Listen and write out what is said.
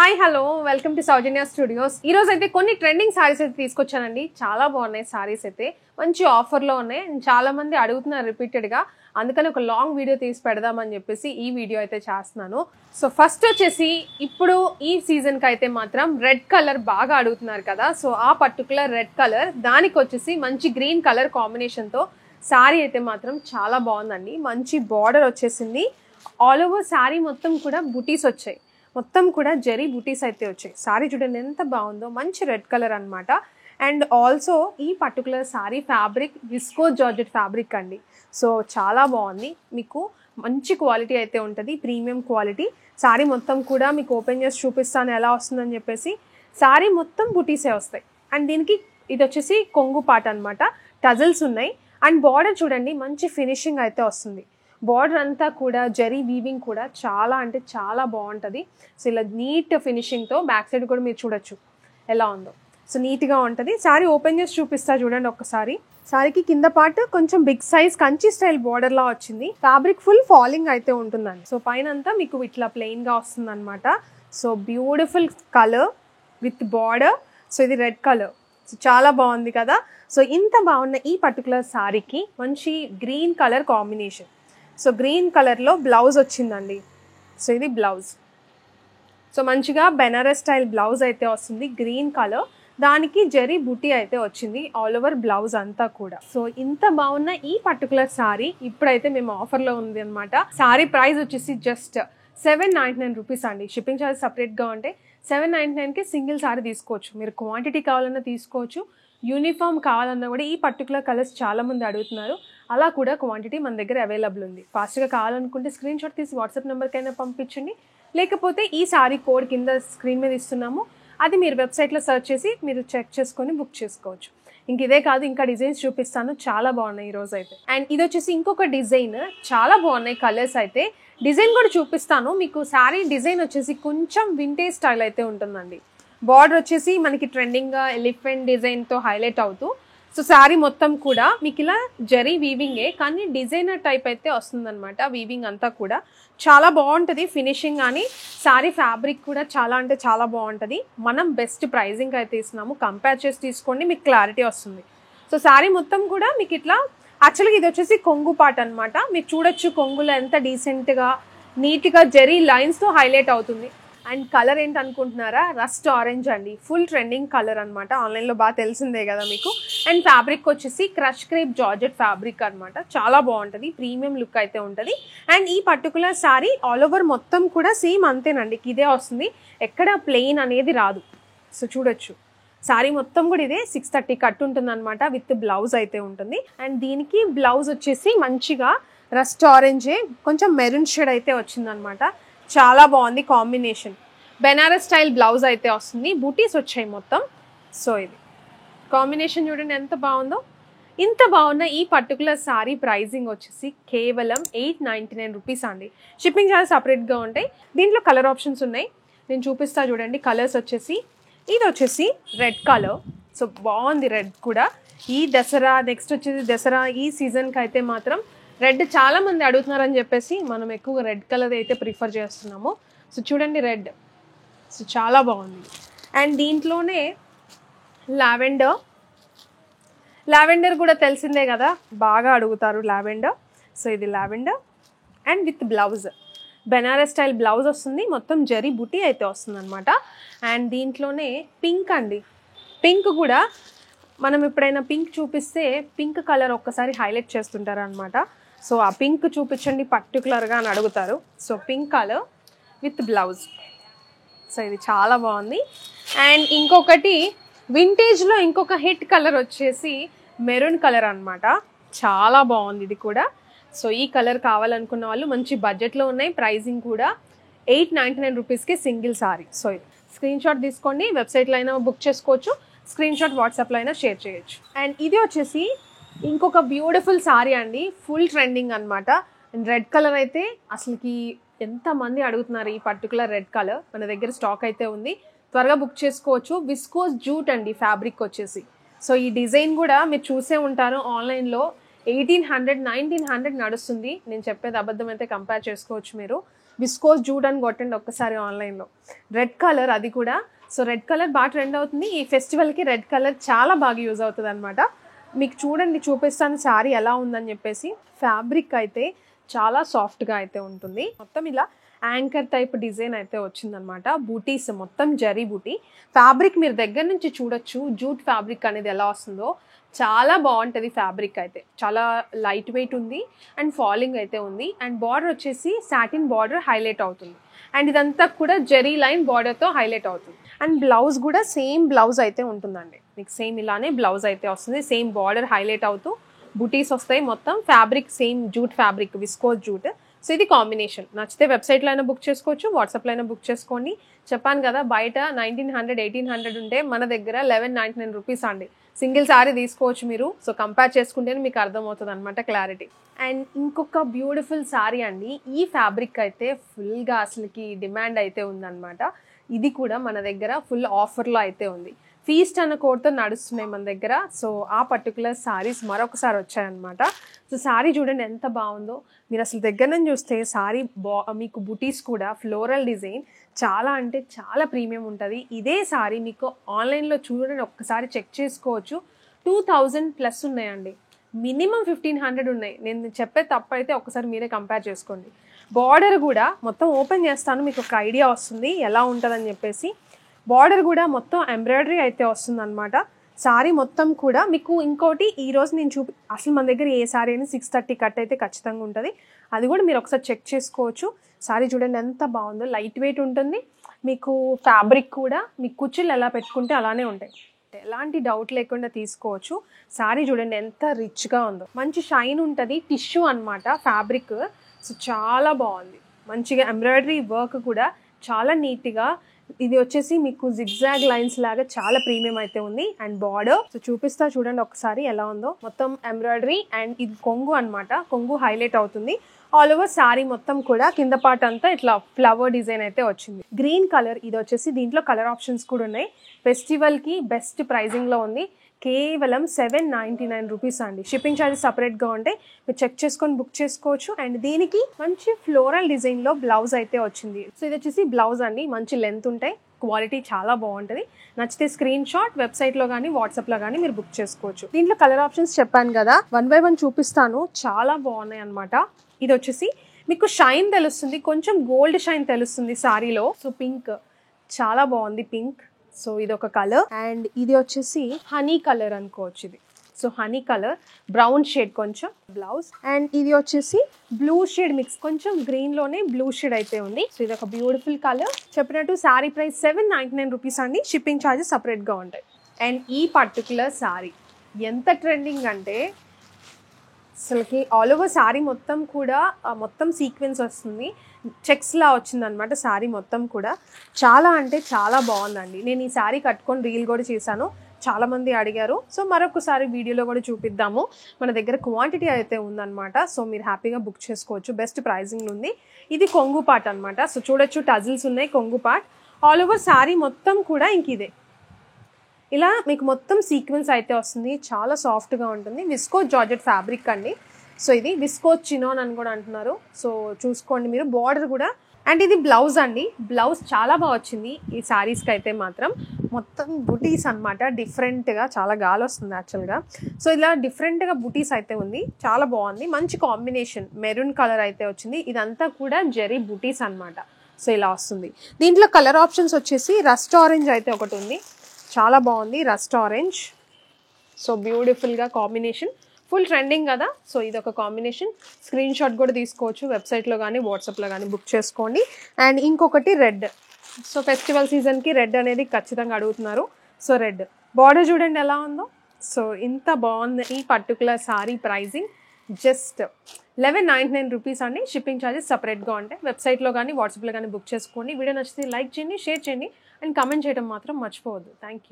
Hi hello welcome to Soujanya studios. ఈ రోజు అయితే కొన్ని ట్రెండింగ్ సారీస్ అయితే తీసుకొచ్చానండి. చాలా బాగున్నాయి సారీస్ అయితే, మంచి ఆఫర్లో ఉన్నాయి. చాలా మంది అడుగుతున్నారు రిపీటెడ్గా, అందుకని ఒక లాంగ్ వీడియో తీసి పెడదామని చెప్పేసి ఈ వీడియో అయితే చేస్తున్నాను. సో ఫస్ట్ వచ్చేసి ఇప్పుడు ఈ సీజన్కి అయితే మాత్రం రెడ్ కలర్ బాగా అడుగుతున్నారు కదా, సో ఆ పర్టికులర్ రెడ్ కలర్ దానికి వచ్చేసి మంచి గ్రీన్ కలర్ కాంబినేషన్తో శారీ అయితే మాత్రం చాలా బాగుందండి. మంచి బార్డర్ వచ్చేసింది, ఆల్ ఓవర్ శారీ మొత్తం కూడా బుటీస్ వచ్చాయి, మొత్తం కూడా జరీ బుటీస్ అయితే వచ్చాయి. శారీ చూడండి ఎంత బాగుందో, మంచి రెడ్ కలర్ అనమాట. అండ్ ఆల్సో ఈ particular sari fabric viscose georgette fabric అండి. సో చాలా బాగుంది, మీకు మంచి క్వాలిటీ అయితే ఉంటుంది, ప్రీమియం క్వాలిటీ. శారీ మొత్తం కూడా మీకు ఓపెన్ చేసి చూపిస్తాను ఎలా వస్తుందని చెప్పేసి. శారీ మొత్తం బుటీసే వస్తాయి. అండ్ దీనికి ఇది వచ్చేసి కొంగు పాట అనమాట, టజల్స్ ఉన్నాయి. అండ్ బార్డర్ చూడండి మంచి ఫినిషింగ్ అయితే వస్తుంది. బార్డర్ అంతా కూడా జరీ వీవింగ్ కూడా చాలా అంటే చాలా బాగుంటుంది. సో ఇలా నీట్ ఫినిషింగ్తో బ్యాక్ సైడ్ కూడా మీరు చూడొచ్చు ఎలా ఉందో. సో నీట్గా ఉంటుంది. శారీ ఓపెన్ చేసి చూపిస్తా చూడండి ఒక్కసారి. శారీకి కింద పార్ట్ కొంచెం బిగ్ సైజ్ కంచి స్టైల్ బార్డర్లా వచ్చింది. ఫ్యాబ్రిక్ ఫుల్ ఫాలింగ్ అయితే ఉంటుందండి. సో పైన అంతా మీకు ఇట్లా ప్లెయిన్గా వస్తుంది అనమాట. So beautiful colour with border. So ఇది రెడ్ కలర్, సో చాలా బాగుంది కదా. సో ఇంత బాగున్న ఈ పర్టికులర్ శారీకి మంచి green colour combination. So green కలర్లో బ్లౌజ్ వచ్చిందండి. సో ఇది బ్లౌజ్. సో మంచిగా బెనారస్ స్టైల్ బ్లౌజ్ అయితే వస్తుంది, గ్రీన్ కలర్. దానికి జరీ బుటీ అయితే వచ్చింది ఆల్ ఓవర్ బ్లౌజ్ అంతా కూడా. సో ఇంత బాగున్న ఈ పర్టికులర్ శారీ ఇప్పుడైతే మేము ఆఫర్లో ఉంది అనమాట. శారీ ప్రైస్ వచ్చేసి జస్ట్ 799 రూపీస్ అండి. షిప్పింగ్ ఛార్జ్ సపరేట్గా ఉంటే 799కి సింగిల్ శారీ తీసుకోవచ్చు. మీరు క్వాంటిటీ కావాలన్నా తీసుకోవచ్చు, యూనిఫామ్ కావాలన్నా కూడా. ఈ పర్టికులర్ కలర్స్ చాలామంది అడుగుతున్నారు, అలా కూడా క్వాంటిటీ మన దగ్గర అవైలబుల్ ఉంది. ఫాస్ట్గా కావాలనుకుంటే స్క్రీన్ షాట్ తీసి వాట్సాప్ నెంబర్కైనా పంపించండి, లేకపోతే ఈ శారీ కోడ్ కింద స్క్రీన్ మీద ఇస్తున్నాము, అది మీరు వెబ్సైట్లో సెర్చ్ చేసి మీరు చెక్ చేసుకొని బుక్ చేసుకోవచ్చు. ఇంక ఇదే కాదు, ఇంకా డిజైన్స్ చూపిస్తాను, చాలా బాగున్నాయి ఈరోజు అయితే. అండ్ ఇది వచ్చేసి ఇంకొక డిజైన్, చాలా బాగున్నాయి కలర్స్ అయితే. డిజైన్ కూడా చూపిస్తాను మీకు. శారీ డిజైన్ వచ్చేసి కొంచెం వింటేజ్ స్టైల్ అయితే ఉంటుందండి. బార్డర్ వచ్చేసి మనకి ట్రెండింగ్గా ఎలిఫెంట్ డిజైన్తో హైలైట్ అవుతూ, సో శారీ మొత్తం కూడా మీకు ఇలా జరీ వీవింగే, కానీ డిజైనర్ టైప్ అయితే వస్తుందన్నమాట. వీవింగ్ అంతా కూడా చాలా బాగుంటుంది ఫినిషింగ్, కానీ శారీ ఫ్యాబ్రిక్ కూడా చాలా అంటే చాలా బాగుంటుంది. మనం బెస్ట్ ప్రైజింగ్ అయితే ఇస్తున్నాము, కంపేర్ చేసి తీసుకోండి, మీకు క్లారిటీ వస్తుంది. సో శారీ మొత్తం కూడా మీకు ఇట్లా, యాక్చువల్గా ఇది వచ్చేసి కొంగు పాట అనమాట. మీరు చూడొచ్చు కొంగులో ఎంత డీసెంట్గా నీట్గా జరీ లైన్స్తో హైలైట్ అవుతుంది. అండ్ కలర్ ఏంటి అనుకుంటున్నారా, రస్ట్ ఆరెంజ్ అండి, ఫుల్ ట్రెండింగ్ కలర్ అనమాట. ఆన్లైన్లో బాగా తెలిసిందే కదా మీకు. అండ్ ఫ్యాబ్రిక్ వచ్చేసి క్రష్ క్రేప్ జార్జెట్ ఫ్యాబ్రిక్ అనమాట, చాలా బాగుంటుంది, ప్రీమియం లుక్ అయితే ఉంటుంది. అండ్ ఈ పర్టికులర్ శారీ ఆల్ ఓవర్ మొత్తం కూడా సేమ్ అంతేనండి, ఇదే వస్తుంది, ఎక్కడ ప్లెయిన్ అనేది రాదు. సో చూడొచ్చు శారీ మొత్తం కూడా ఇదే 630 కట్ ఉంటుంది అనమాట, విత్ బ్లౌజ్ అయితే ఉంటుంది. అండ్ దీనికి బ్లౌజ్ వచ్చేసి మంచిగా రస్ట్ ఆరెంజే, కొంచెం మెరూన్ షేడ్ అయితే వచ్చిందనమాట. చాలా బాగుంది కాంబినేషన్. బెనారస్ స్టైల్ బ్లౌజ్ అయితే వస్తుంది, బూటీస్ వచ్చాయి మొత్తం. సో ఇది కాంబినేషన్ చూడండి ఎంత బాగుందో. ఇంత బాగున్న ఈ పర్టికులర్ శారీ ప్రైజింగ్ వచ్చేసి కేవలం 899 రూపీస్ అండి. షిప్పింగ్ ఛార్జ్ సపరేట్గా ఉంటాయి. దీంట్లో కలర్ ఆప్షన్స్ ఉన్నాయి, నేను చూపిస్తా చూడండి. కలర్స్ వచ్చేసి ఇది వచ్చేసి రెడ్ కలర్, సో బాగుంది రెడ్ కూడా. ఈ దసరా, నెక్స్ట్ వచ్చేసి దసరా, ఈ సీజన్కి అయితే మాత్రం రెడ్ చాలా మంది అడుగుతున్నారని చెప్పేసి మనం ఎక్కువగా రెడ్ కలర్ అయితే ప్రిఫర్ చేస్తున్నాము. సో చూడండి రెడ్, సో చాలా బాగుంది. అండ్ దీంట్లోనే లావెండర్ కూడా తెలిసిందే కదా, బాగా అడుగుతారు లావెండర్. సో ఇది lavender and with blouse, Banaras style blouse వస్తుంది, మొత్తం జరీ బుటీ అయితే వస్తుంది అనమాట. అండ్ దీంట్లోనే పింక్ అండి, పింక్ కూడా మనం ఎప్పుడైనా పింక్ చూపిస్తే పింక్ కలర్ ఒక్కసారి హైలైట్ చేస్తుంటారు అనమాట. సో ఆ పింక్ చూపించండి పర్టికులర్గా అని అడుగుతారు. So pink colour with blouse, so ఇది చాలా బాగుంది. అండ్ ఇంకొకటి వింటేజ్లో ఇంకొక హిట్ కలర్ వచ్చేసి మెరూన్ కలర్ అనమాట, చాలా బాగుంది ఇది కూడా. సో ఈ కలర్ కావాలనుకున్న వాళ్ళు మంచి బడ్జెట్లో ఉన్నాయి, ప్రైజింగ్ కూడా 899 రూపీస్కి సింగిల్ సారీ. సో ఇది స్క్రీన్ షాట్ తీసుకోండి, వెబ్సైట్లో అయినా బుక్ చేసుకోవచ్చు, స్క్రీన్ షాట్ వాట్సాప్లో అయినా షేర్ చేయొచ్చు. అండ్ ఇది వచ్చేసి ఇంకొక బ్యూటిఫుల్ సారీ అండి, ఫుల్ ట్రెండింగ్ అనమాట. అండ్ రెడ్ కలర్ అయితే అసలుకి ఎంతమంది అడుగుతున్నారు ఈ పర్టికులర్ రెడ్ కలర్. మన దగ్గర స్టాక్ అయితే ఉంది, త్వరగా బుక్ చేసుకోవచ్చు. విస్కోస్ జూట్ అండి ఫ్యాబ్రిక్ వచ్చేసి. సో ఈ డిజైన్ కూడా మీరు చూసే ఉంటారు ఆన్లైన్లో, 1800 1900 నడుస్తుంది. నేను చెప్పేది అబద్ధం అయితే కంపేర్ చేసుకోవచ్చు మీరు. విస్కోస్ జూట్ అని కొట్టండి ఒక్కసారి ఆన్లైన్లో. రెడ్ కలర్ అది కూడా. సో రెడ్ కలర్ బాగా ట్రెండ్ అవుతుంది. ఈ ఫెస్టివల్కి రెడ్ కలర్ చాలా బాగా యూజ్ అవుతుంది అనమాట. మీకు చూడండి, చూపిస్తాను శారీ ఎలా ఉందని చెప్పేసి. ఫ్యాబ్రిక్ అయితే చాలా సాఫ్ట్గా అయితే ఉంటుంది. మొత్తం ఇలా యాంకర్ టైప్ డిజైన్ అయితే వచ్చిందనమాట. బూటీస్ మొత్తం జరీ బూటీ. ఫ్యాబ్రిక్ మీరు దగ్గర నుంచి చూడొచ్చు జూట్ ఫ్యాబ్రిక్ అనేది ఎలా వస్తుందో. చాలా బాగుంటుంది ఫ్యాబ్రిక్ అయితే. చాలా లైట్ వెయిట్ ఉంది అండ్ ఫాలింగ్ అయితే ఉంది. అండ్ బార్డర్ వచ్చేసి సాటిన్ బార్డర్ హైలైట్ అవుతుంది. అండ్ ఇదంతా కూడా జరీ లైన్ బార్డర్తో హైలైట్ అవుతుంది. అండ్ బ్లౌజ్ కూడా సేమ్ బ్లౌజ్ అయితే ఉంటుందండి. మీకు సేమ్ ఇలానే బ్లౌజ్ అయితే వస్తుంది. సేమ్ బార్డర్ హైలైట్ అవుతూ బుటీస్ వస్తాయి. మొత్తం fabric same jute fabric, viscose jute. So ఇది కాంబినేషన్. నచ్చితే వెబ్సైట్లో అయినా బుక్ చేసుకోవచ్చు, వాట్సాప్లో అయినా బుక్ చేసుకోండి. చెప్పాను కదా, బయట 1900 1800 ఉంటే మన దగ్గర 1199 రూపీస్ అండి. సింగిల్ శారీ తీసుకోవచ్చు మీరు. సో కంపేర్ చేసుకుంటేనే మీకు అర్థమవుతుంది అనమాట క్లారిటీ. అండ్ ఇంకొక బ్యూటిఫుల్ శారీ అండి. ఈ ఫ్యాబ్రిక్ అయితే ఫుల్గా అసలుకి డిమాండ్ అయితే ఉందన్నమాట. ఇది కూడా మన దగ్గర ఫుల్ ఆఫర్లో అయితే ఉంది. ఫీస్ట్ అన్న కోడ్తో నడుస్తున్నాయి మన దగ్గర. సో ఆ పర్టికులర్ శారీస్ మరొకసారి వచ్చాయన్నమాట. సో శారీ చూడండి ఎంత బాగుందో. మీరు అసలు దగ్గర నుంచి చూస్తే శారీ మీకు బుటీస్ కూడా ఫ్లోరల్ డిజైన్ చాలా అంటే చాలా ప్రీమియం ఉంటుంది. ఇదే శారీ మీకు ఆన్లైన్లో చూడండి, ఒక్కసారి చెక్ చేసుకోవచ్చు. 2000+ ఉన్నాయండి. మినిమం 1500 ఉన్నాయి. నేను చెప్పే తప్పు అయితే ఒకసారి మీరే కంపేర్ చేసుకోండి. బార్డర్ కూడా మొత్తం ఓపెన్ చేస్తాను, మీకు ఒక ఐడియా వస్తుంది ఎలా ఉంటుందని చెప్పేసి. బార్డర్ కూడా మొత్తం ఎంబ్రాయిడరీ అయితే వస్తుంది అనమాట. శారీ మొత్తం కూడా మీకు ఇంకోటి ఈరోజు నేను అసలు మన దగ్గర ఏ శారీ అయినా 630 కట్ అయితే ఖచ్చితంగా ఉంటుంది. అది కూడా మీరు ఒకసారి చెక్ చేసుకోవచ్చు. శారీ చూడండి ఎంత బాగుందో. లైట్ వెయిట్ ఉంటుంది. మీకు ఫ్యాబ్రిక్ కూడా మీకు కుచ్చులు ఎలా పెట్టుకుంటే అలానే ఉంటాయి. ఎలాంటి డౌట్ లేకుండా తీసుకోవచ్చు. శారీ చూడండి ఎంత రిచ్గా ఉందో. మంచి షైన్ ఉంటుంది. టిష్యూ అనమాట ఫ్యాబ్రిక్. సో చాలా బాగుంది. మంచిగా ఎంబ్రాయిడరీ వర్క్ కూడా చాలా నీట్గా. ఇది వచ్చేసి మీకు జిగ్జాగ్ లైన్స్ లాగా చాలా ప్రీమియం అయితే ఉంది. అండ్ బార్డర్ సో చూపిస్తా చూడండి ఒకసారి ఎలా ఉందో. మొత్తం ఎంబ్రాయిడరీ అండ్ ఇది కొంగు అనమాట. కొంగు హైలైట్ అవుతుంది. ఆల్ ఓవర్ శారీ మొత్తం కూడా కింద పార్ట్ అంతా ఇట్లా ఫ్లవర్ డిజైన్ అయితే వచ్చింది. గ్రీన్ కలర్ ఇది వచ్చేసి. దీంట్లో కలర్ ఆప్షన్స్ కూడా ఉన్నాయి. ఫెస్టివల్కి బెస్ట్ ప్రైజింగ్లో ఉంది. కేవలం 799 రూపీస్ అండి. షిప్పింగ్ ఛార్జెస్ సపరేట్గా ఉంటాయి. మీరు చెక్ చేసుకొని బుక్ చేసుకోవచ్చు. అండ్ దీనికి మంచి ఫ్లోరల్ డిజైన్లో బ్లౌజ్ అయితే వచ్చింది. సో ఇది వచ్చేసి బ్లౌజ్ అండి. మంచి లెంత్ ఉంటాయి. క్వాలిటీ చాలా బాగుంటుంది. నచ్చితే స్క్రీన్ షాట్ వెబ్సైట్లో కానీ వాట్సాప్లో కానీ మీరు బుక్ చేసుకోవచ్చు. దీంట్లో కలర్ ఆప్షన్స్ చెప్పాను కదా, 1 by 1 చూపిస్తాను. చాలా బాగున్నాయి అనమాట. ఇది వచ్చేసి మీకు షైన్ తెలుస్తుంది, కొంచెం గోల్డ్ షైన్ తెలుస్తుంది శారీలో. సో పింక్ చాలా బాగుంది పింక్. సో ఇది ఒక కలర్. అండ్ ఇది వచ్చేసి హనీ కలర్ అనుకోవచ్చు ఇది. So honey colour brown shade కొంచెం బ్లౌజ్. అండ్ ఇది వచ్చేసి బ్లూ షేడ్ మిక్స్, కొంచెం గ్రీన్ లోనే బ్లూ షేడ్ అయితే ఉంది. సో ఇది ఒక బ్యూటిఫుల్ కలర్. చెప్పినట్టు శారీ ప్రైస్ 799 రూపీస్ అండి. షిప్పింగ్ ఛార్జెస్ సపరేట్గా ఉంటాయి. అండ్ ఈ పర్టికులర్ శారీ ఎంత ట్రెండింగ్ అంటే అసలుకి ఆల్ ఓవర్ శారీ మొత్తం కూడా మొత్తం సీక్వెన్స్ వస్తుంది. చెక్స్లా వచ్చిందనమాట శారీ మొత్తం కూడా. చాలా అంటే చాలా బాగుందండి. నేను ఈ శారీ కట్టుకొని రీల్ కూడా చేశాను. చాలామంది అడిగారు. సో మరొకసారి వీడియోలో కూడా చూపిద్దాము. మన దగ్గర క్వాంటిటీ అయితే ఉందన్నమాట. సో మీరు హ్యాపీగా బుక్ చేసుకోవచ్చు. బెస్ట్ ప్రైజింగ్ ఉంది. ఇది కొంగు పార్ట్ అనమాట. సో చూడొచ్చు టజిల్స్ ఉన్నాయి కొంగు పార్ట్. ఆల్ ఓవర్ శారీ మొత్తం కూడా ఇంక ఇదే ఇలా మీకు మొత్తం సీక్వెన్స్ అయితే వస్తుంది. చాలా సాఫ్ట్గా ఉంటుంది. విస్కోస్ జార్జెట్ ఫ్యాబ్రిక్ అండి. సో ఇది విస్కోస్ చినోన్ అని కూడా అంటున్నారు. సో చూసుకోండి మీరు. బార్డర్ కూడా. అండ్ ఇది బ్లౌజ్ అండి. బ్లౌజ్ చాలా బాగా వచ్చింది ఈ శారీస్కి అయితే మాత్రం. మొత్తం బుటీస్ అనమాట. డిఫరెంట్గా చాలా గాలి వస్తుంది యాక్చువల్గా. సో ఇలా డిఫరెంట్గా బుటీస్ అయితే ఉంది. చాలా బాగుంది. మంచి కాంబినేషన్ మెరూన్ కలర్ అయితే వచ్చింది. ఇదంతా కూడా జెరీ బుటీస్ అనమాట. సో ఇలా వస్తుంది. దీంట్లో కలర్ ఆప్షన్స్ వచ్చేసి రస్ట్ ఆరెంజ్ అయితే ఒకటి ఉంది. చాలా బాగుంది రస్ట్ ఆరెంజ్. సో బ్యూటిఫుల్గా కాంబినేషన్. ఫుల్ ట్రెండింగ్ కదా. సో ఇది ఒక కాంబినేషన్. స్క్రీన్ షాట్ కూడా తీసుకోవచ్చు. వెబ్సైట్లో కానీ వాట్సాప్లో కానీ బుక్ చేసుకోండి. అండ్ ఇంకొకటి రెడ్. సో ఫెస్టివల్ సీజన్కి రెడ్ అనేది ఖచ్చితంగా అడుగుతున్నారు. సో రెడ్ బార్డర్ చూడండి ఎలా ఉందో. సో ఇంత బాగుంది ఈ particular sari. Pricing just 1199 rupees అండి. షిప్పింగ్ ఛార్జెస్ సపరేట్గా ఉంటాయి. వెబ్సైట్లో కానీ వాట్సాప్లో కానీ బుక్ చేసుకోండి. వీడియో నచ్చితే లైక్ చేయండి, షేర్ చేయండి అండ్ కమెంట్ చేయడం మాత్రం మర్చిపోవద్దు. Thank you.